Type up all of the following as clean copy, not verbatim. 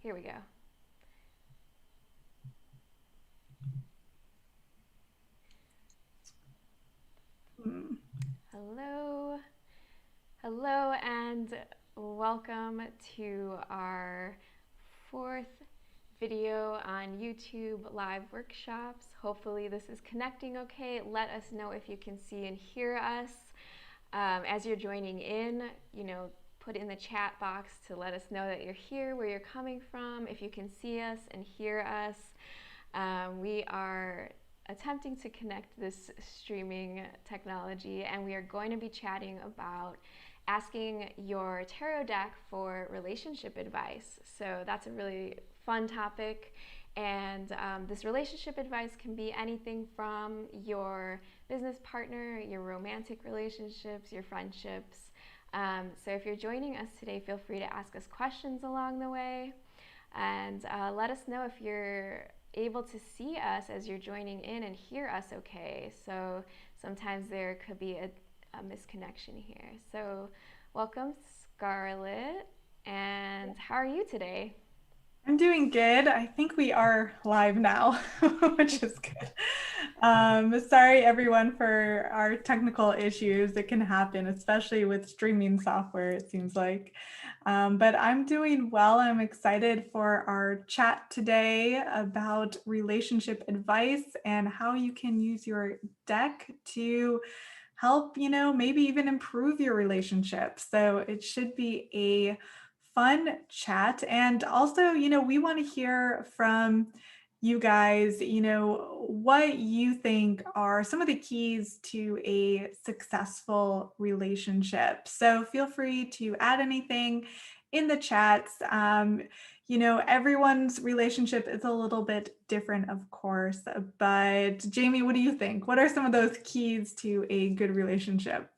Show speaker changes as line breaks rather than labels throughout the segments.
Here we go.
Mm.
Hello. Hello, and welcome to our fourth video on YouTube live workshops. Hopefully, this is connecting okay. Let us know if you can see and hear us. As you're joining in, put in the chat box to let us know that you're here, where you're coming from, if you can see us and hear us. We are attempting to connect this streaming technology, and we are going to be chatting about asking your tarot deck for relationship advice. So that's a really fun topic. And this relationship advice can be anything from your business partner, your romantic relationships, your friendships. So if you're joining us today, feel free to ask us questions along the way. And let us know if you're able to see us as you're joining in and hear us okay. So sometimes there could be a misconnection here. So welcome, Scarlett. And how are you today?
I'm doing good. I think we are live now, which is good. Sorry everyone for our technical issues. It can happen, especially with streaming software, it seems like. But I'm doing well. I'm excited for our chat today about relationship advice and how you can use your deck to help, maybe even improve your relationship. So it should be a fun chat. And also, we want to hear from you guys, what you think are some of the keys to a successful relationship. So feel free to add anything in the chats. Everyone's relationship is a little bit different, of course. But Jamie, what do you think? What are some of those keys to a good relationship?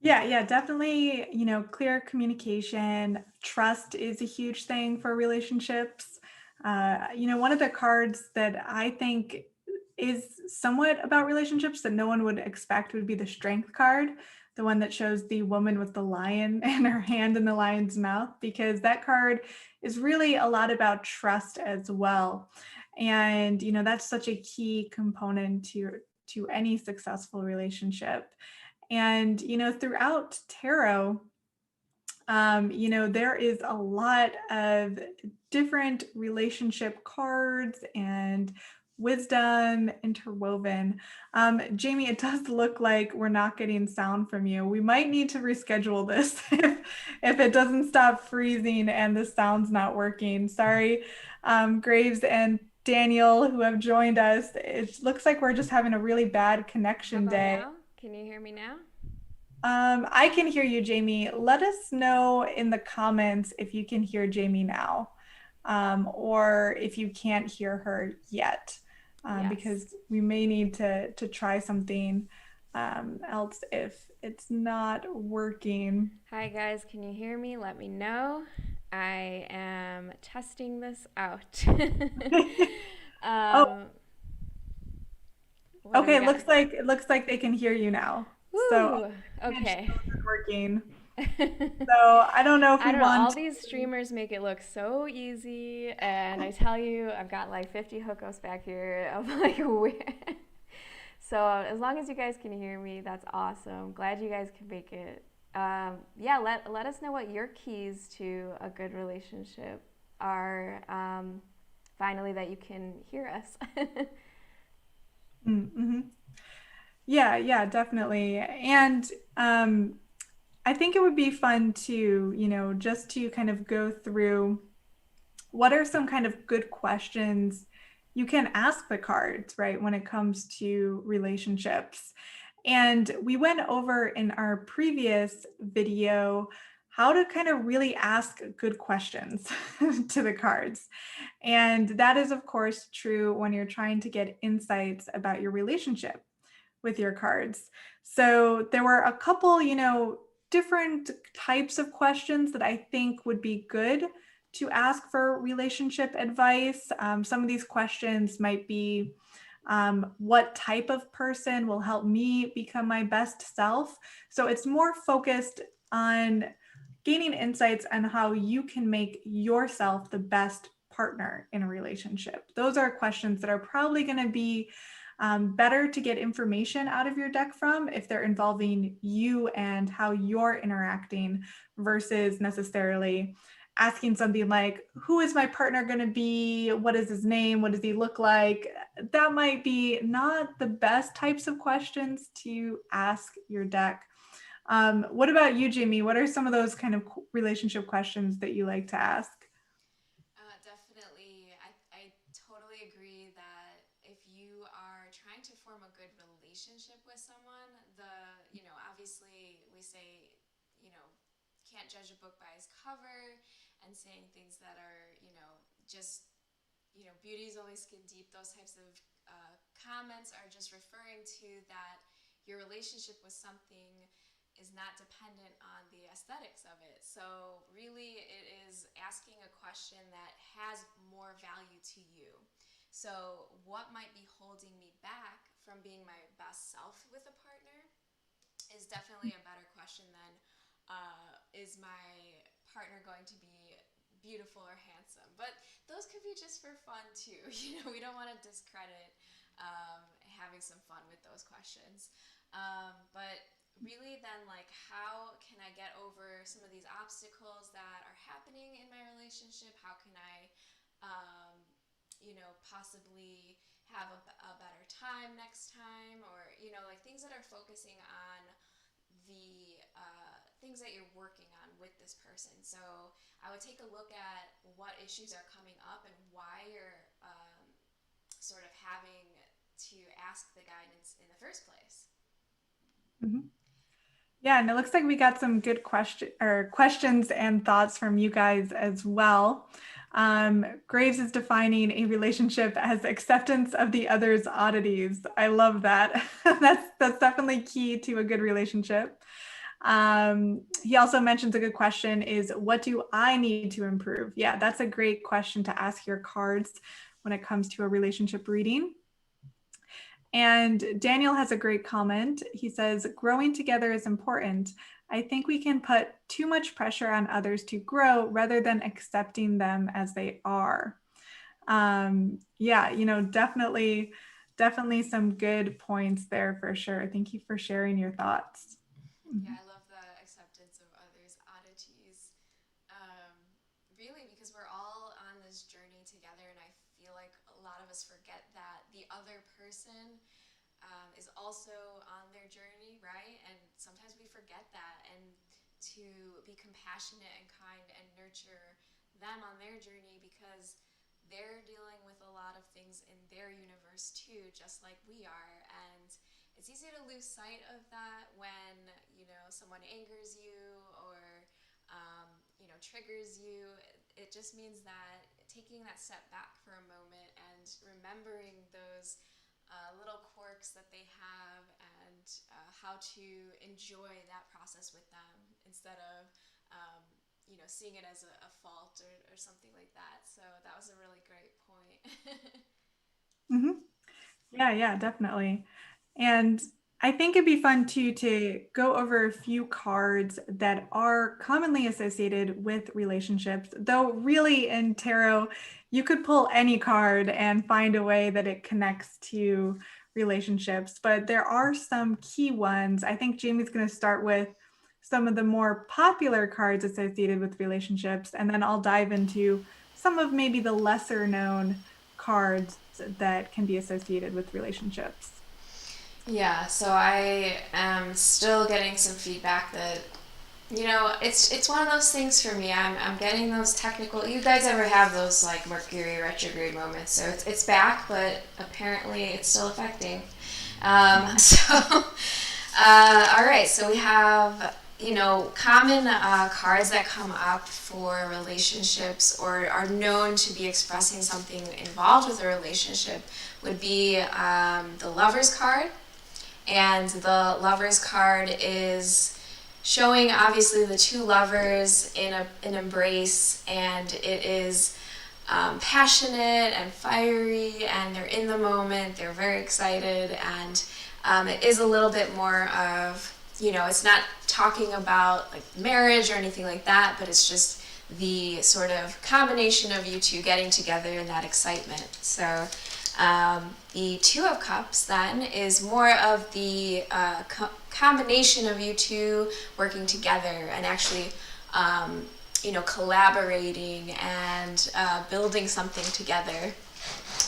Yeah, definitely, clear communication, trust is a huge thing for relationships. One of the cards that I think is somewhat about relationships that no one would expect would be the strength card, the one that shows the woman with the lion and her hand in the lion's mouth, because that card is really a lot about trust as well. And, that's such a key component to any successful relationship. And, throughout tarot, there is a lot of different relationship cards and wisdom interwoven. Jamie, it does look like we're not getting sound from you. We might need to reschedule this if it doesn't stop freezing and the sound's not working. Sorry, Graves and Daniel, who have joined us. It looks like we're just having a really bad
How
connection
about
day.
now? Can you hear me now?
I can hear you, Jamie. Let us know in the comments if you can hear Jamie now, or if you can't hear her yet,
Yes.
because we may need to try something else if it's not working.
Hi, guys. Can you hear me? Let me know. I am testing this out.
Oh,
um, what do we
okay.
got?
It looks like they can hear you now. So
Woo!
image
Okay.
isn't working. So I don't know if
I
we
don't know. All
want.
these streamers make it look so easy, and I tell you, I've got like 50 hookups back here. I'm like, where? So as long as you guys can hear me, that's awesome. Glad you guys can make it. Yeah, let us know what your keys to a good relationship are. Finally, that you can hear us.
Mm-hmm. Yeah, definitely. And I think it would be fun to, just to kind of go through what are some kind of good questions you can ask the cards, right, when it comes to relationships. And we went over in our previous video how to kind of really ask good questions to the cards. And that is, of course, true when you're trying to get insights about your relationship with your cards. So there were a couple, different types of questions that I think would be good to ask for relationship advice. Some of these questions might be, what type of person will help me become my best self? So it's more focused on gaining insights on how you can make yourself the best partner in a relationship. Those are questions that are probably going to be better to get information out of your deck from if they're involving you and how you're interacting versus necessarily asking something like, who is my partner going to be? What is his name? What does he look like? That might be not the best types of questions to ask your deck. What about you, Jamie? What are some of those kind of relationship questions that you like to ask?
Definitely. I totally agree that if you are trying to form a good relationship with someone, obviously we say, you know, can't judge a book by its cover and saying things that are, just, beauty is always skin deep. Those types of comments are just referring to that your relationship with something is not dependent on the aesthetics of it. So, really, it is asking a question that has more value to you. So, what might be holding me back from being my best self with a partner is definitely a better question than is my partner going to be beautiful or handsome? But those could be just for fun too. We don't want to discredit having some fun with those questions. But really, then, like, how can I get over some of these obstacles that are happening in my relationship? How can I, possibly have a better time next time? Or, like things that are focusing on the things that you're working on with this person. So I would take a look at what issues are coming up and why you're sort of having to ask the guidance in the first place.
Mhm. Yeah, and it looks like we got some good questions and thoughts from you guys as well. Graves is defining a relationship as acceptance of the other's oddities. I love that. That's definitely key to a good relationship. He also mentions a good question is, what do I need to improve? Yeah, that's a great question to ask your cards when it comes to a relationship reading. And Daniel has a great comment. He says, growing together is important. I think we can put too much pressure on others to grow rather than accepting them as they are. Yeah, definitely some good points there for sure. Thank you for sharing your thoughts.
Yeah, I love the acceptance of others' oddities. Um, Really, because we're all on this journey together, and I feel like a lot of us forget that the other person is also on their journey, right? And sometimes we forget that, and to be compassionate and kind and nurture them on their journey because they're dealing with a lot of things in their universe too, just like we are. And it's easy to lose sight of that when, someone angers you or, triggers you. It just means that taking that step back for a moment and remembering those little quirks that they have and how to enjoy that process with them instead of seeing it as a fault or something like that. So that was a really great point.
Mhm. Yeah, definitely. And I think it'd be fun too to go over a few cards that are commonly associated with relationships. Though, really, in tarot, you could pull any card and find a way that it connects to relationships. But there are some key ones. I think Jamie's going to start with some of the more popular cards associated with relationships, and then I'll dive into some of maybe the lesser known cards that can be associated with relationships.
Yeah, so I am still getting some feedback that It's one of those things for me. I'm getting those technical. You guys ever have those like Mercury retrograde moments? So it's back, but apparently it's still affecting. So all right. So we have common cards that come up for relationships or are known to be expressing something involved with a relationship would be the Lover's card, and the Lover's card is showing obviously the two lovers in an embrace, and it is passionate and fiery, and they're in the moment, they're very excited, and it is a little bit more of, it's not talking about like marriage or anything like that, but it's just the sort of combination of you two getting together and that excitement. So the Two of Cups then is more of the combination of you two working together and actually, collaborating and building something together.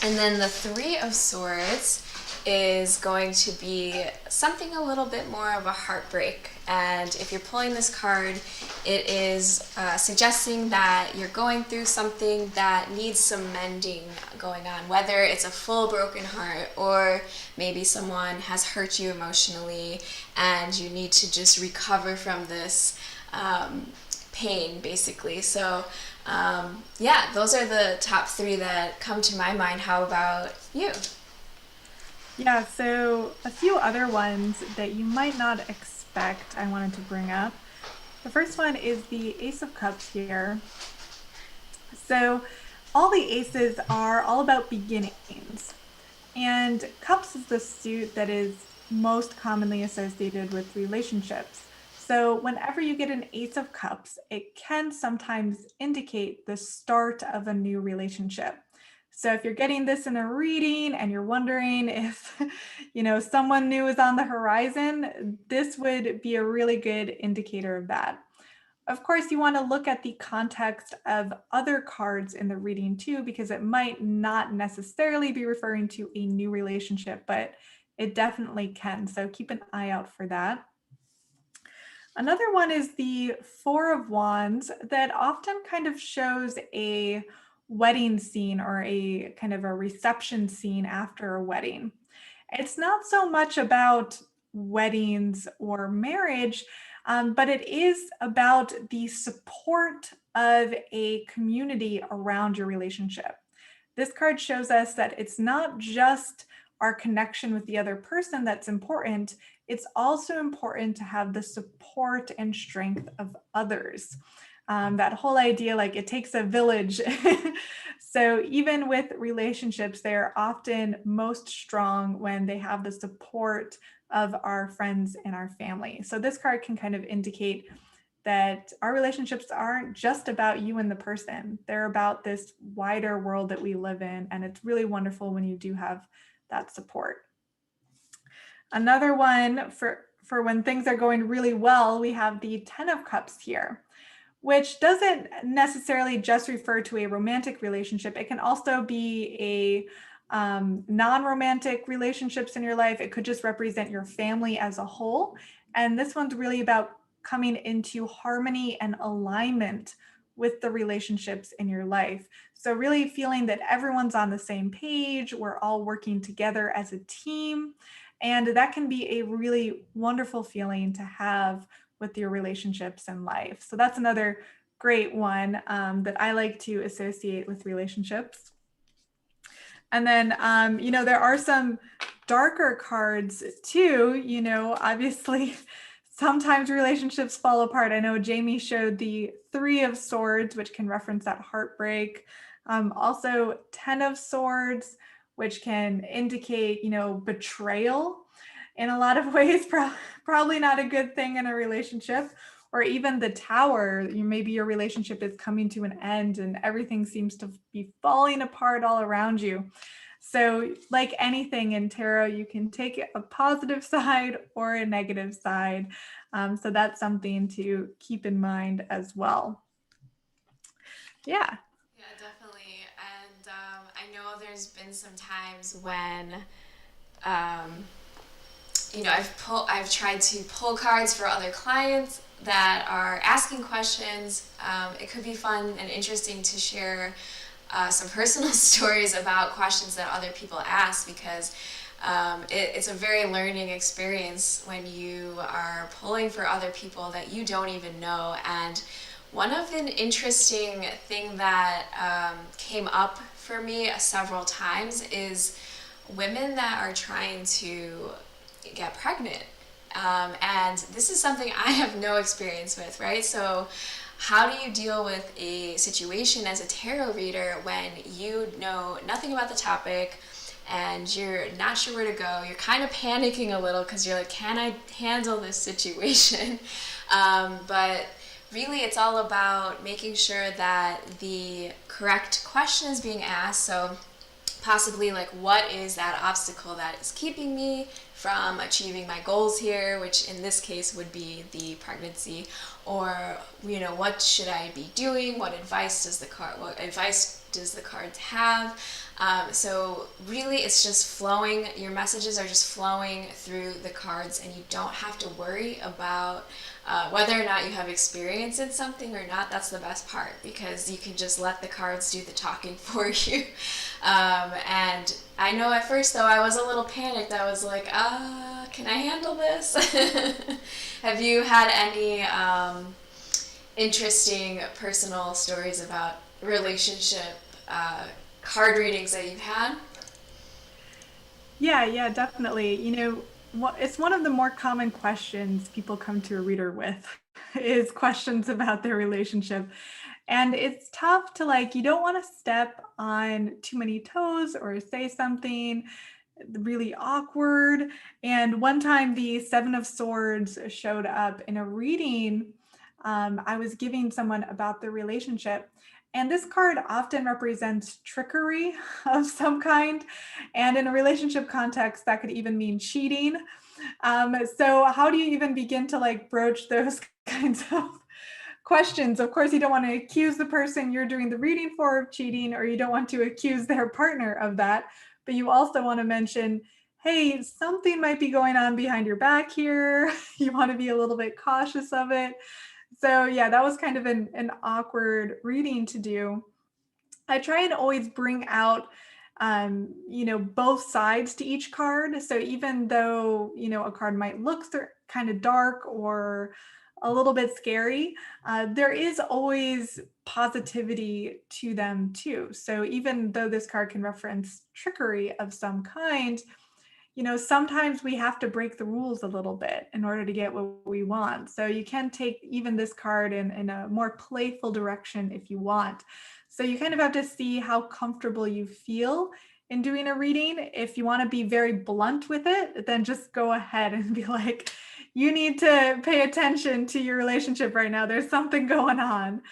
And then the Three of Swords is going to be something a little bit more of a heartbreak. And if you're pulling this card, it is suggesting that you're going through something that needs some mending going on, whether it's a full broken heart or maybe someone has hurt you emotionally and you need to just recover from this pain, basically. So, yeah, those are the top three that come to my mind. How about you?
Yeah, so a few other ones that you might not expect I wanted to bring up. The first one is the Ace of Cups here. So all the aces are all about beginnings. And cups is the suit that is most commonly associated with relationships. So whenever you get an ace of cups, it can sometimes indicate the start of a new relationship. So if you're getting this in a reading and you're wondering if, someone new is on the horizon, this would be a really good indicator of that. Of course, you want to look at the context of other cards in the reading too, because it might not necessarily be referring to a new relationship, but it definitely can. So keep an eye out for that. Another one is the Four of Wands that often kind of shows a wedding scene or a kind of a reception scene after a wedding. It's not so much about weddings or marriage, but it is about the support of a community around your relationship. This card shows us that it's not just our connection with the other person that's important, it's also important to have the support and strength of others. That whole idea, like it takes a village. So even with relationships, they're often most strong when they have the support of our friends and our family. So this card can kind of indicate that our relationships aren't just about you and the person. They're about this wider world that we live in. And it's really wonderful when you do have that support. Another one for when things are going really well, we have the Ten of Cups here, which doesn't necessarily just refer to a romantic relationship. It can also be a non-romantic relationships in your life. It could just represent your family as a whole. And this one's really about coming into harmony and alignment with the relationships in your life. So really feeling that everyone's on the same page, we're all working together as a team. And that can be a really wonderful feeling to have with your relationships in life. So that's another great one that I like to associate with relationships. And then, there are some darker cards too, obviously sometimes relationships fall apart. I know Jamie showed the Three of Swords, which can reference that heartbreak. Also Ten of Swords, which can indicate, betrayal in a lot of ways, probably not a good thing in a relationship. Or even the Tower, maybe your relationship is coming to an end and everything seems to be falling apart all around you. So like anything in tarot, you can take a positive side or a negative side. So that's something to keep in mind as well. Yeah.
Yeah, definitely. And I know there's been some times when um, I've tried to pull cards for other clients that are asking questions. It could be fun and interesting to share some personal stories about questions that other people ask, because it's a very learning experience when you are pulling for other people that you don't even know. And one of an interesting thing that came up for me several times is women that are trying to get pregnant. And this is something I have no experience with, right? So how do you deal with a situation as a tarot reader when you know nothing about the topic and you're not sure where to go? You're kind of panicking a little because you're like, can I handle this situation? But really, it's all about making sure that the correct question is being asked. So possibly like, what is that obstacle that is keeping me from achieving my goals here, which in this case would be the pregnancy? Or what should I be doing? What advice does the card have? So really, it's just flowing. Your messages are just flowing through the cards, and you don't have to worry about whether or not you have experience in something or not. That's the best part, because you can just let the cards do the talking for you. And I know at first, though, I was a little panicked. I was like, can I handle this? Have you had any interesting personal stories about relationship card readings that you've had?
Yeah, definitely. It's one of the more common questions people come to a reader with is questions about their relationship. And it's tough to you don't want to step on too many toes or say something really awkward. And one time the Seven of Swords showed up in a reading. I was giving someone about their relationship. And this card often represents trickery of some kind. And in a relationship context, that could even mean cheating. So how do you even begin to broach those kinds of questions? Of course, you don't want to accuse the person you're doing the reading for of cheating, or you don't want to accuse their partner of that. But you also want to mention, hey, something might be going on behind your back here. You want to be a little bit cautious of it. So yeah, that was kind of an awkward reading to do. I try and always bring out both sides to each card. So even though, a card might look kind of dark or a little bit scary, there is always positivity to them too. So even though this card can reference trickery of some kind, sometimes we have to break the rules a little bit in order to get what we want. So you can take even this card in a more playful direction if you want. So you kind of have to see how comfortable you feel in doing a reading. If you want to be very blunt with it, then just go ahead and be like, you need to pay attention to your relationship right now. There's something going on.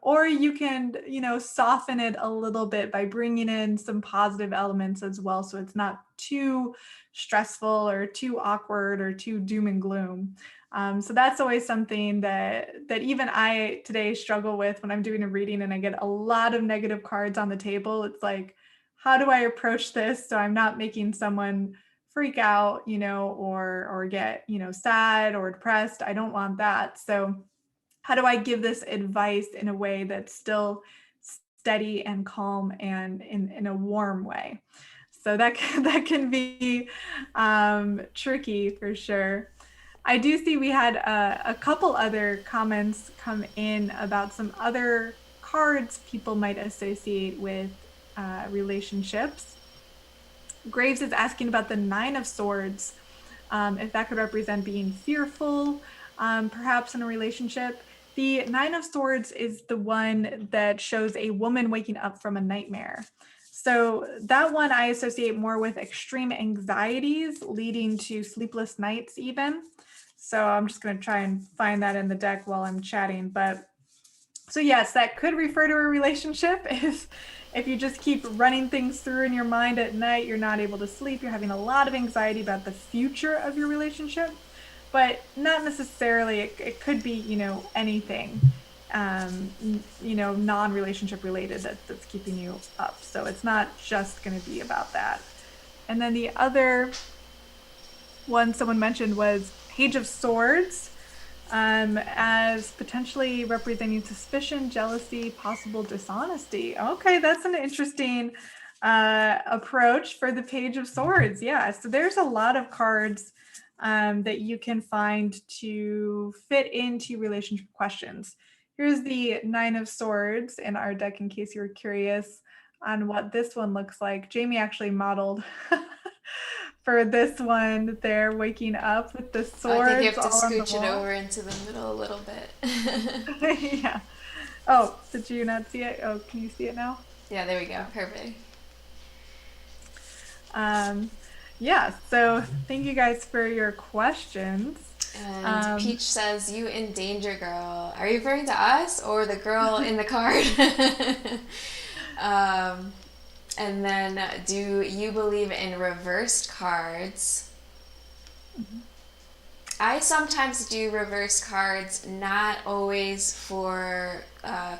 Or you can, soften it a little bit by bringing in some positive elements as well. So it's not too stressful or too awkward or too doom and gloom. So that's always something that even I today struggle with when I'm doing a reading and I get a lot of negative cards on the table. It's like, how do I approach this so I'm not making someone freak out, or get, sad or depressed? I don't want that. So how do I give this advice in a way that's still steady and calm and in a warm way? So that can be tricky for sure. I do see we had a couple other comments come in about some other cards people might associate with relationships. Graves is asking about the Nine of Swords, if that could represent being fearful, perhaps in a relationship. The Nine of Swords is the one that shows a woman waking up from a nightmare. So that one I associate more with extreme anxieties leading to sleepless nights even. So I'm just going to try and find that in the deck while I'm chatting. But so yes, that could refer to a relationship. If you just keep running things through in your mind at night, you're not able to sleep, you're having a lot of anxiety about the future of your relationship, but not necessarily. It could be, anything, non-relationship related that's keeping you up. So it's not just going to be about that. And then the other one someone mentioned was Page of Swords, as potentially representing suspicion, jealousy, possible dishonesty. Okay, that's an interesting approach for the Page of Swords. Yeah, so there's a lot of cards that you can find to fit into relationship questions. Here's the Nine of Swords in our deck in case you were curious on what this one looks like. Jamie actually modeled for this one. They're waking up with the
I think you
swords
have to
all on the
scooch it
wall.
over into the middle a little bit.
Yeah. Oh, did you not see it? Oh, can you see it now?
Yeah, there we go. Perfect.
Um, yeah, so thank you guys for your questions.
And Peach says, "You in danger, girl." Are you referring to us or the girl in the card? um, and then, do you believe in reversed cards? I sometimes do reverse cards, not always for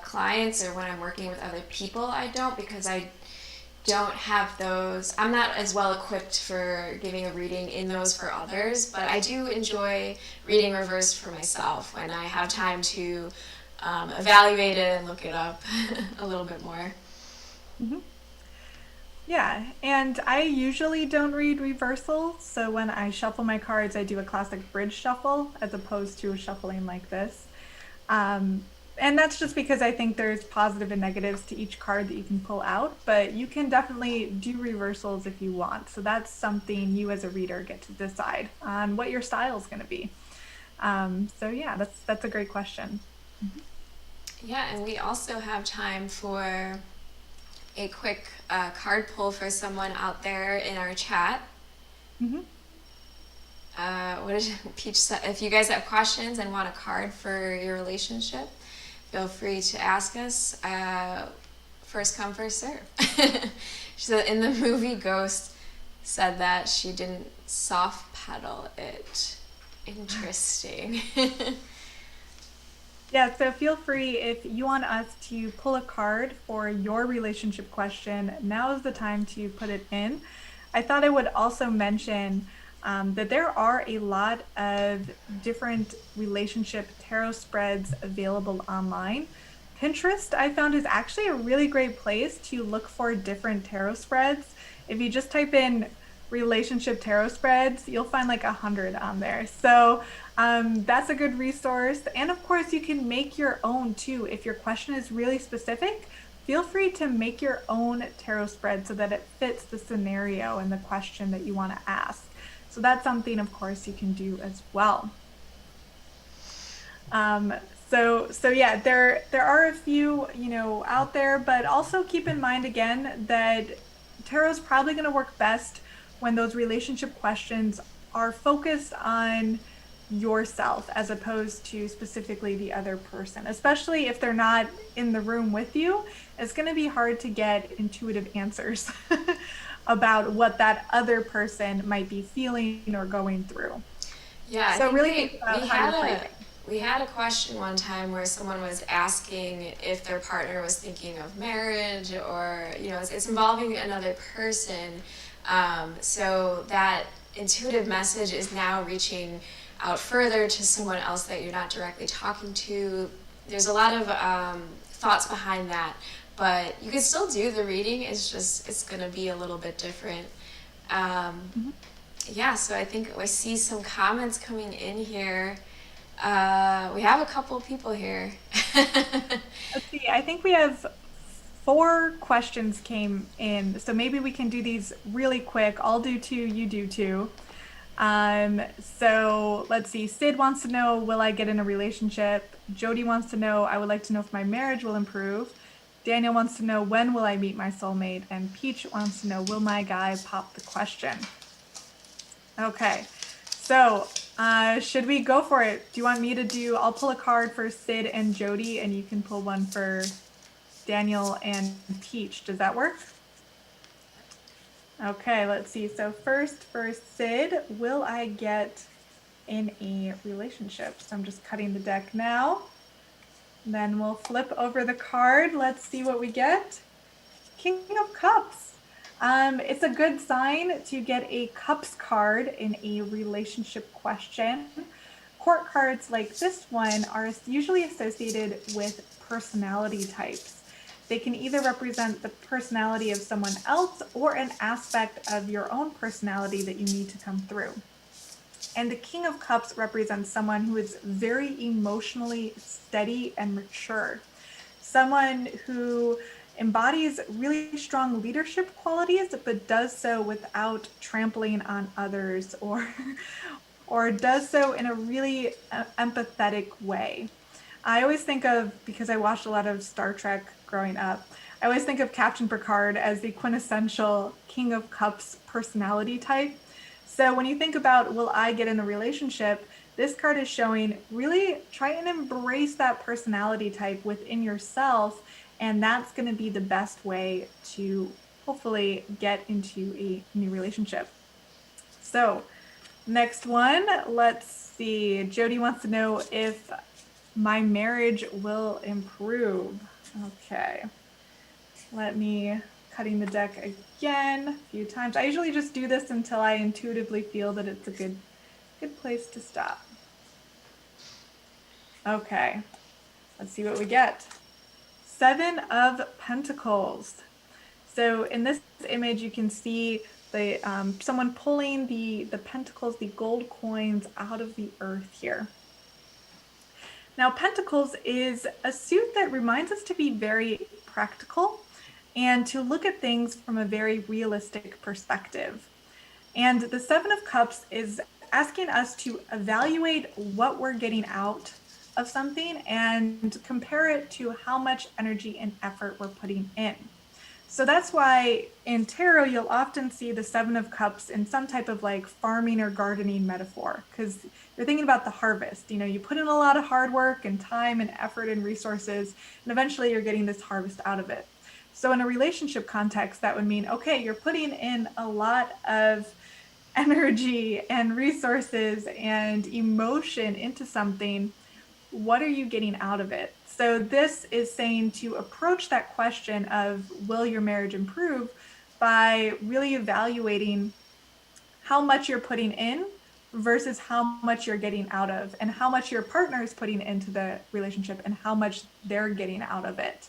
clients or when I'm working with other people. I don't, because I don't have those. I'm not as well equipped for giving a reading in those for others, but I do enjoy reading reversed for myself when I have time to evaluate it and look it up a little bit more.
Mm-hmm. Yeah, and I usually don't read reversal. So when I shuffle my cards, I do a classic bridge shuffle as opposed to shuffling like this. And that's just because I think there's positive and negatives to each card that you can pull out, but you can definitely do reversals if you want. So that's something you as a reader get to decide on what your style is going to be. So yeah, that's a great question.
Yeah, and we also have time for a quick card pull for someone out there in our chat.
Mm-hmm.
What did Peach say? If you guys have questions and want a card for your relationship, feel free to ask us. First come, first serve. She said in the movie Ghost said that she didn't soft pedal it. Interesting.
Yeah, so feel free if you want us to pull a card for your relationship question, now is the time to put it in. I thought I would also mention that there are a lot of different relationship tarot spreads available online. Pinterest, I found, is actually a really great place to look for different tarot spreads. If you just type in relationship tarot spreads, you'll find like 100 on there. So that's a good resource. And of course, you can make your own too. If your question is really specific, feel free to make your own tarot spread so that it fits the scenario and the question that you want to ask. So that's something, of course, you can do as well. Um, so yeah, there are a few, out there, but also keep in mind again that tarot is probably going to work best when those relationship questions are focused on yourself as opposed to specifically the other person, especially if they're not in the room with you. It's going to be hard to get intuitive answers about what that other person might be feeling or going through.
Yeah,
So really think about how you're phrasing.
we had a question one time where someone was asking if their partner was thinking of marriage, or it's involving another person. So that intuitive message is now reaching out further to someone else that you're not directly talking to. There's a lot of thoughts behind that, but you can still do the reading. It's going to be a little bit different. Yeah, so I think I see some comments coming in here. We have a couple people here.
Let's see, I think we have 4 questions came in, so maybe we can do these really quick. I'll do 2, you do 2. So let's see. Sid wants to know, will I get in a relationship? Jody wants to know, I would like to know if my marriage will improve. Daniel wants to know, when will I meet my soulmate? And Peach wants to know, will my guy pop the question? Okay, so should we go for it? Do you want me to do, I'll pull a card for Sid and Jody, and you can pull one for Daniel and Peach. Does that work? Okay, let's see. So first for Sid, will I get in a relationship? So I'm just cutting the deck now. Then we'll flip over the card. Let's see what we get. King of Cups. It's a good sign to get a cups card in a relationship question. Court cards like this one are usually associated with personality types. They can either represent the personality of someone else or an aspect of your own personality that you need to come through. And the King of Cups represents someone who is very emotionally steady and mature, someone who embodies really strong leadership qualities, but does so without trampling on others or does so in a really empathetic way. I always think of, because I watched a lot of Star Trek growing up, I always think of Captain Picard as the quintessential King of Cups personality type. So when you think about, will I get in a relationship? This card is showing really try and embrace that personality type within yourself. And that's going to be the best way to hopefully get into a new relationship. So, next one, let's see. Jody wants to know if my marriage will improve. Okay. Let me cutting the deck again a few times. I usually just do this until I intuitively feel that it's a good place to stop. Okay. Let's see what we get. 7 of Pentacles. So in this image, you can see the someone pulling the pentacles, the gold coins out of the earth here. Now, Pentacles is a suit that reminds us to be very practical and to look at things from a very realistic perspective. And the Seven of Cups is asking us to evaluate what we're getting out of something and compare it to how much energy and effort we're putting in. So that's why in tarot, you'll often see the Seven of Cups in some type of like farming or gardening metaphor, because you're thinking about the harvest. You know, you put in a lot of hard work and time and effort and resources, and eventually you're getting this harvest out of it. So in a relationship context, that would mean, okay, you're putting in a lot of energy and resources and emotion into something. What are you getting out of it? So this is saying to approach that question of will your marriage improve by really evaluating how much you're putting in versus how much you're getting out of, and how much your partner is putting into the relationship and how much they're getting out of it.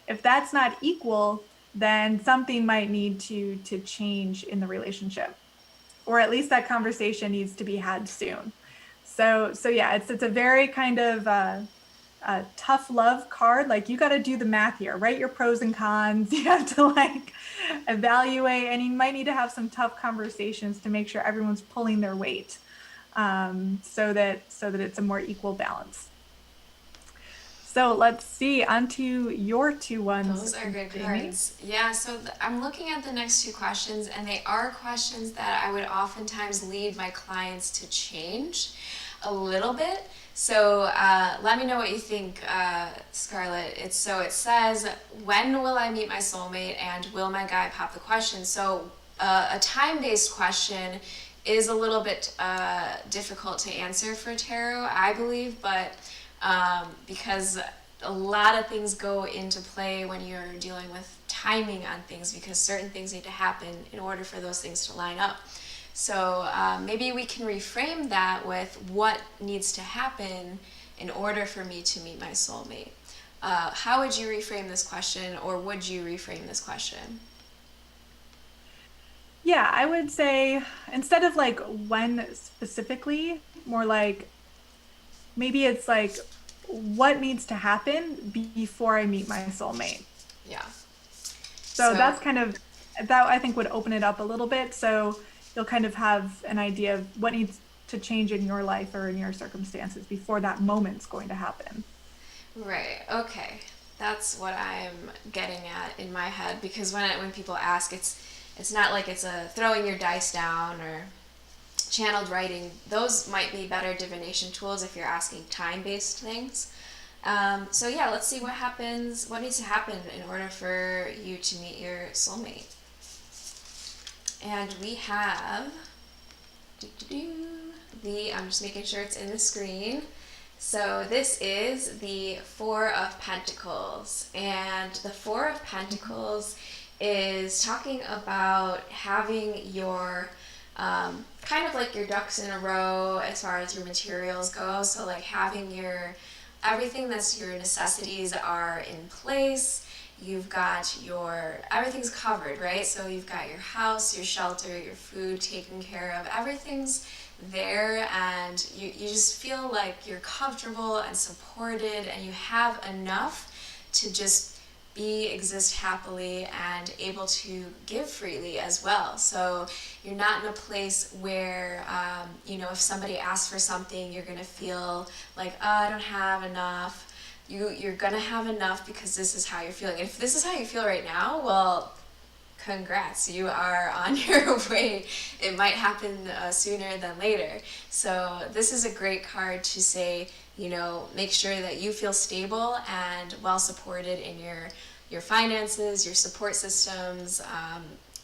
If that's not equal, then something might need to change in the relationship, or at least that conversation needs to be had soon. So yeah, it's a very kind of tough love card. Like, you got to do the math here, write your pros and cons. You have to like evaluate, and you might need to have some tough conversations to make sure everyone's pulling their weight, so that it's a more equal balance. So let's see, onto your 2 ones.
Those are good
Jamie.
cards. Yeah, so I'm looking at the next 2 questions, and they are questions that I would oftentimes lead my clients to change a little bit. So let me know what you think, Scarlett. It says, when will I meet my soulmate, and will my guy pop the question? So a time-based question is a little bit difficult to answer for tarot, I believe, but because a lot of things go into play when you're dealing with timing on things, because certain things need to happen in order for those things to line up. So maybe we can reframe that with what needs to happen in order for me to meet my soulmate. How would you reframe this question, or would you reframe this question?
Yeah, I would say instead of like when specifically, more like maybe it's like what needs to happen before I meet my soulmate.
Yeah.
So that's kind of, that I think would open it up a little bit. So you'll kind of have an idea of what needs to change in your life or in your circumstances before that moment's going to happen.
Right. Okay. That's what I'm getting at in my head, because when people ask, it's not like it's a throwing your dice down or channeled writing. Those might be better divination tools if you're asking time-based things. So yeah, let's see what happens. What needs to happen in order for you to meet your soulmate? And we have I'm just making sure it's in the screen. So this is the Four of Pentacles, and the Four of Pentacles is talking about having your kind of like your ducks in a row as far as your materials go. So like having your everything that's your necessities are in place. You've got your everything's covered, right? So you've got your house, your shelter, your food taken care of. Everything's there, and you just feel like you're comfortable and supported, and you have enough to just exist happily and able to give freely as well. So you're not in a place where if somebody asks for something, you're gonna feel like, oh, I don't have enough. You're gonna have enough because this is how you're feeling. And if this is how you feel right now, well, congrats, you are on your way. It might happen sooner than later. So this is a great card to say, make sure that you feel stable and well supported in your finances, your support systems,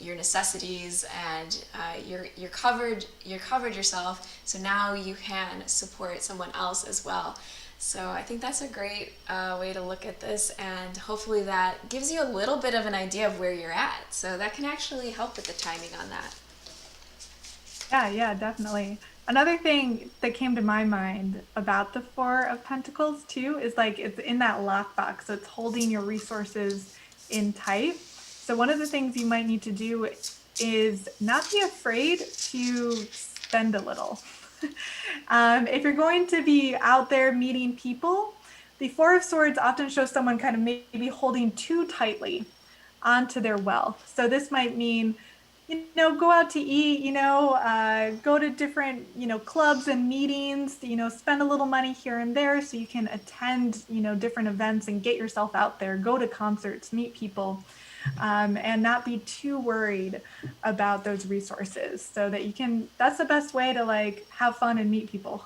your necessities, and you're covered. You're covered yourself. So now you can support someone else as well. So I think that's a great way to look at this, and hopefully that gives you a little bit of an idea of where you're at. So that can actually help with the timing on that.
Yeah, definitely. Another thing that came to my mind about the Four of Pentacles too is like it's in that lockbox, so it's holding your resources in tight. So one of the things you might need to do is not be afraid to spend a little. If you're going to be out there meeting people, the Four of Swords often shows someone kind of maybe holding too tightly onto their wealth. So this might mean, go out to eat, go to different, clubs and meetings, spend a little money here and there so you can attend, different events and get yourself out there, go to concerts, meet people, and not be too worried about those resources so that that's the best way to like have fun and meet people.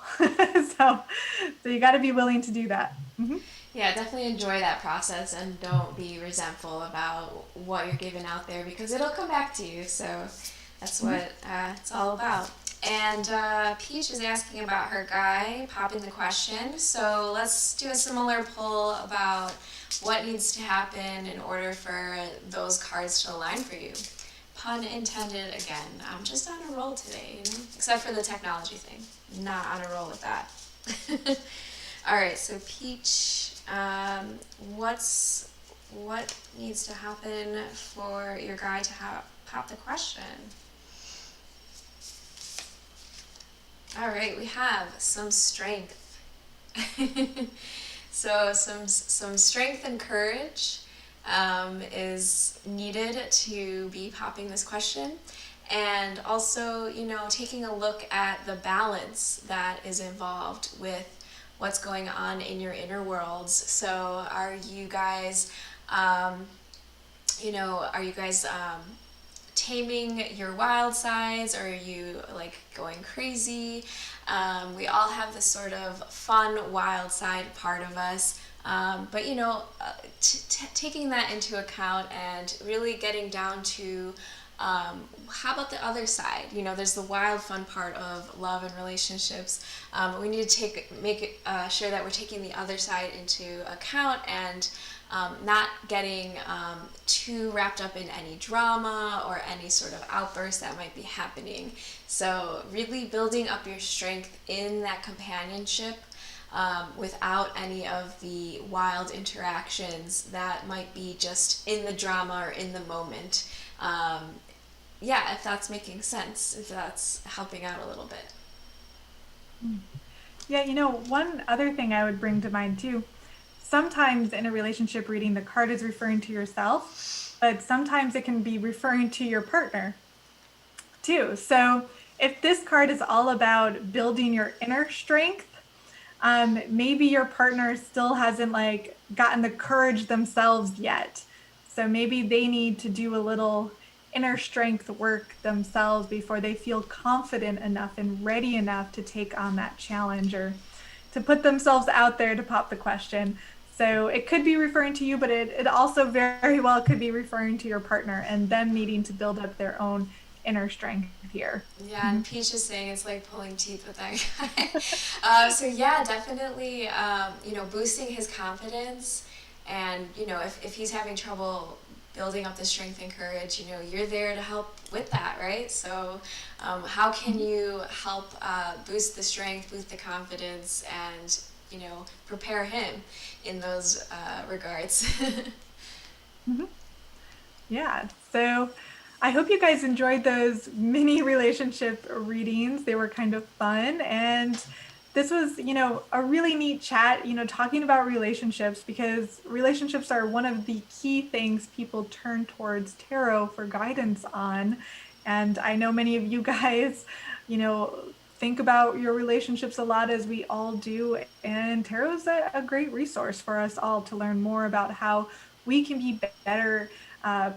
so you got to be willing to do that. Mm-hmm.
Yeah, definitely enjoy that process and don't be resentful about what you're giving out there because it'll come back to you. So that's what it's all about. And Peach is asking about her guy, popping the question. So let's do a similar poll about what needs to happen in order for those cards to align for you. Pun intended again. I'm just on a roll today, except for the technology thing. Not on a roll with that. All right, so Peach, what needs to happen for your guy to pop the question? All right, we have some strength. So some strength and courage is needed to be popping this question. And also, taking a look at the balance that is involved with what's going on in your inner worlds. So are you guys, taming your wild sides, or are you like going crazy? We all have this sort of fun wild side part of us, but taking that into account and really getting down to how about the other side? There's the wild fun part of love and relationships. We need to make sure that we're taking the other side into account and not getting too wrapped up in any drama or any sort of outburst that might be happening. So really building up your strength in that companionship without any of the wild interactions that might be just in the drama or in the moment. If that's making sense, if that's helping out a little bit.
Yeah, one other thing I would bring to mind too, sometimes in a relationship reading, the card is referring to yourself, but sometimes it can be referring to your partner too. So if this card is all about building your inner strength, maybe your partner still hasn't like gotten the courage themselves yet. So maybe they need to do a little inner strength work themselves before they feel confident enough and ready enough to take on that challenge or to put themselves out there to pop the question. So it could be referring to you, but it also very well could be referring to your partner and them needing to build up their own inner strength here.
Yeah, and Peach is saying it's like pulling teeth with that guy. So yeah, definitely, boosting his confidence, and if he's having trouble building up the strength and courage, you're there to help with that, right? So how can
Mhm.
you help boost the strength, boost the confidence, and prepare him in those regards?
Mhm. Yeah. So I hope you guys enjoyed those mini relationship readings. They were kind of fun. And this was, a really neat chat, talking about relationships because relationships are one of the key things people turn towards tarot for guidance on. And I know many of you guys, think about your relationships a lot as we all do. And tarot is a great resource for us all to learn more about how we can be better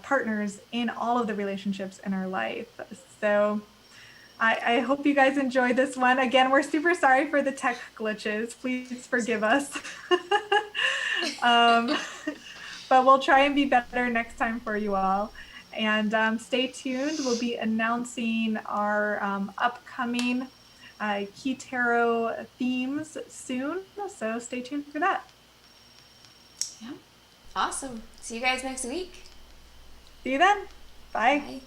partners in all of the relationships in our life. So I hope you guys enjoyed this one. Again, we're super sorry for the tech glitches. Please forgive us. um, but we'll try and be better next time for you all. And stay tuned. We'll be announcing our upcoming Key Tarot themes soon. So stay tuned for that.
Yeah. Awesome. See you guys next week.
See you then. Bye.
Bye.